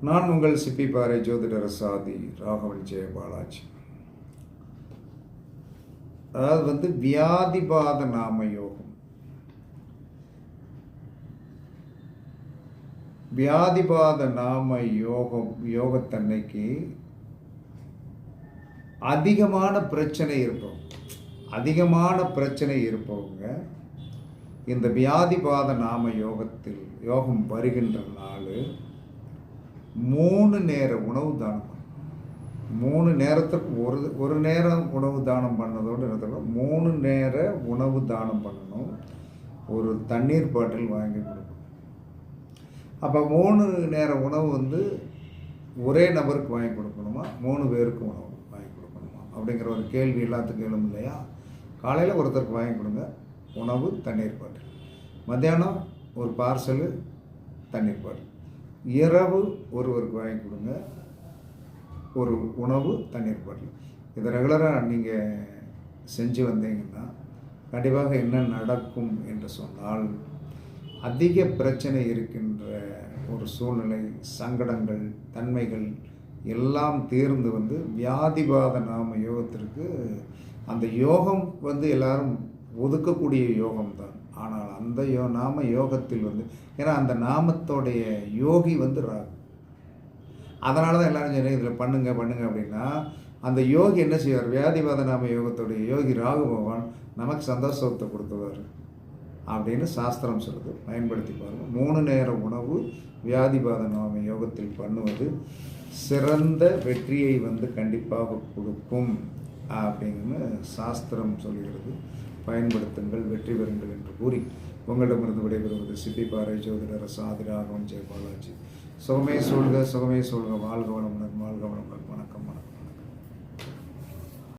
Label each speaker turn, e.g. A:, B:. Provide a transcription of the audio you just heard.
A: நான் உங்கள் சிப்பி பாறை ஜோதிடர் சாதி ராகவன் ஜெயபாலாஜி. அதாவது வியாதிபாத நாம யோகம். வியாதிபாத நாம யோகத்தன்னைக்கு அதிகமான பிரச்சனை இருப்பவங்க இந்த வியாதிபாத நாம யோகம் வருகின்ற நாள் 3 நேர உணவு தானம், 3 நேரத்துக்கு ஒரு நேரம் உணவு தானம் பண்ணதோடு 3 நேர உணவு தானம் பண்ணணும். ஒரு தண்ணீர் பாட்டில் வாங்கி கொடுக்கணும். அப்போ 3 நேர உணவு ஒரே நபருக்கு வாங்கி கொடுக்கணுமா, 3 பேருக்கு உணவு வாங்கி கொடுக்கணுமா அப்படிங்கிற ஒரு கேள்வி எல்லாத்துக்கும் எழும் இல்லையா? காலையில் ஒருத்தருக்கு வாங்கி கொடுங்க உணவு, தண்ணீர் பாட்டில். மத்தியானம் ஒரு பார்சலு தண்ணீர் பாட்டில். இரவு ஒருவருக்கு வாங்கி கொடுங்க ஒரு உணவு, தண்ணீர் பாட்டில். இதை ரெகுலராக நீங்கள் செஞ்சு வந்தீங்கன்னா கண்டிப்பாக என்ன நடக்கும் என்று சொன்னால், அதிக பிரச்சனை இருக்கின்ற ஒரு சூழ்நிலை, சங்கடங்கள், தன்மைகள் எல்லாம் தீர்ந்து வியாதிபாத நாம யோகத்திற்கு அந்த யோகம் எல்லாரும் ஒதுக்கக்கூடிய யோகம்தான். ஆனால் அந்த நாம யோகத்தில் ஏன்னா அந்த நாமத்தோடைய யோகி ராகு. அதனால தான் எல்லாரும் சொன்னேன் இதில் பண்ணுங்க அப்படின்னா, அந்த யோகி என்ன செய்வார்? வியாதிபாத நாம யோகத்துடைய யோகி ராகு பகவான் நமக்கு சந்தோஷத்தை கொடுத்தவர் அப்படின்னு சாஸ்திரம் சொல்லுது. பயன்படுத்தி பாருங்கள். 3 நேர உணவு வியாதிபாத நாம யோகத்தில் பண்ணுவது சிறந்த வெற்றியை கண்டிப்பாக கொடுக்கும் அப்படின்னு சாஸ்திரம் சொல்கிறது. பயன்படுத்துங்கள், வெற்றி பெறுங்கள் என்று கூறி உங்களிடமிருந்து விடைபெறுவது சிப்பி பாறை ஜோதிடர் சாதி ராகவன் ஜெயபாலாஜி. சுகமே சொல்க, வாழ்க வளமுடன், வணக்கம்.